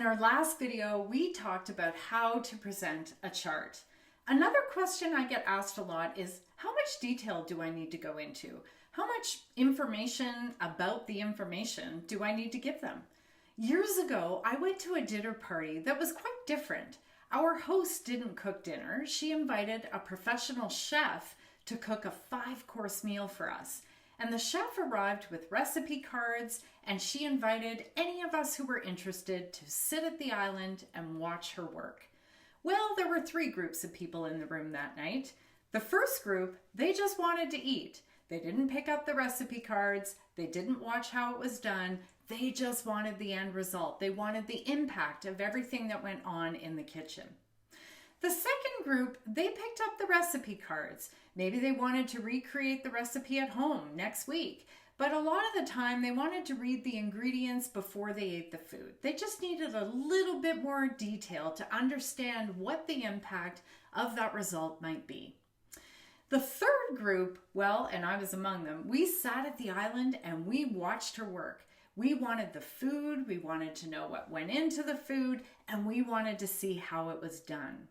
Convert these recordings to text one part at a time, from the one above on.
our last video, we talked about how to present a chart. Another question I get asked a lot is, how much detail do I need to go into? How much information about the information do I need to give them? Years ago, I went to a dinner party that was quite different. Our host didn't cook dinner. She invited a professional chef to cook a 5-course meal for us. And the chef arrived with recipe cards, and she invited any of us who were interested to sit at the island and watch her work. Well, there were 3 groups of people in the room that night. The first group, they just wanted to eat. They didn't pick up the recipe cards. They didn't watch how it was done. They just wanted the end result. They wanted the impact of everything that went on in the kitchen. The second group, they picked up the recipe cards. Maybe they wanted to recreate the recipe at home next week, but a lot of the time they wanted to read the ingredients before they ate the food. They just needed a little bit more detail to understand what the impact of that result might be. The third group, well, and I was among them, we sat at the island and we watched her work. We wanted the food, we wanted to know what went into the food, and we wanted to see how it was done.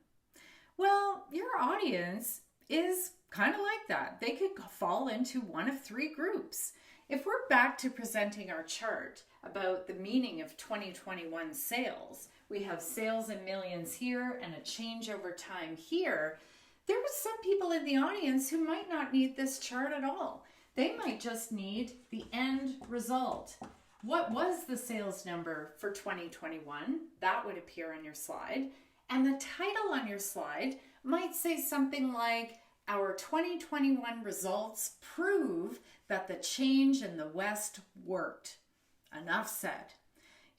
Well, your audience is kind of like that. They could fall into one of 3 groups. If we're back to presenting our chart about the meaning of 2021 sales, we have sales in millions here and a change over time here. There are some people in the audience who might not need this chart at all. They might just need the end result. What was the sales number for 2021? That would appear on your slide. And the title on your slide might say something like, our 2021 results prove that the change in the West worked. Enough said.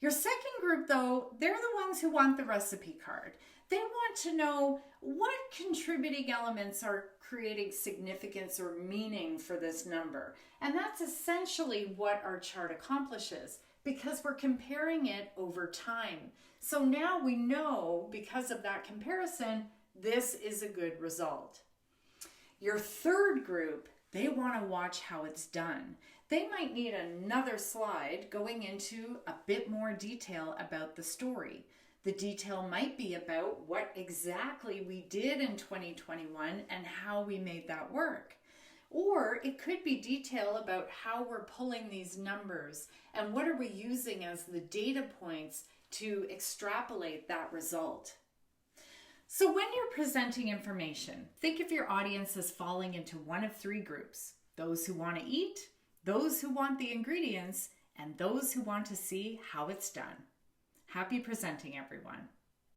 Your second group, though, they're the ones who want the recipe card. They want to know what contributing elements are creating significance or meaning for this number. And that's essentially what our chart accomplishes, because we're comparing it over time. So now we know, because of that comparison, this is a good result. Your third group, they want to watch how it's done. They might need another slide going into a bit more detail about the story. The detail might be about what exactly we did in 2021 and how we made that work. Or it could be detail about how we're pulling these numbers and what are we using as the data points to extrapolate that result. So when you're presenting information, think of your audience as falling into one of 3 groups: those who want to eat, those who want the ingredients, and those who want to see how it's done. Happy presenting, everyone.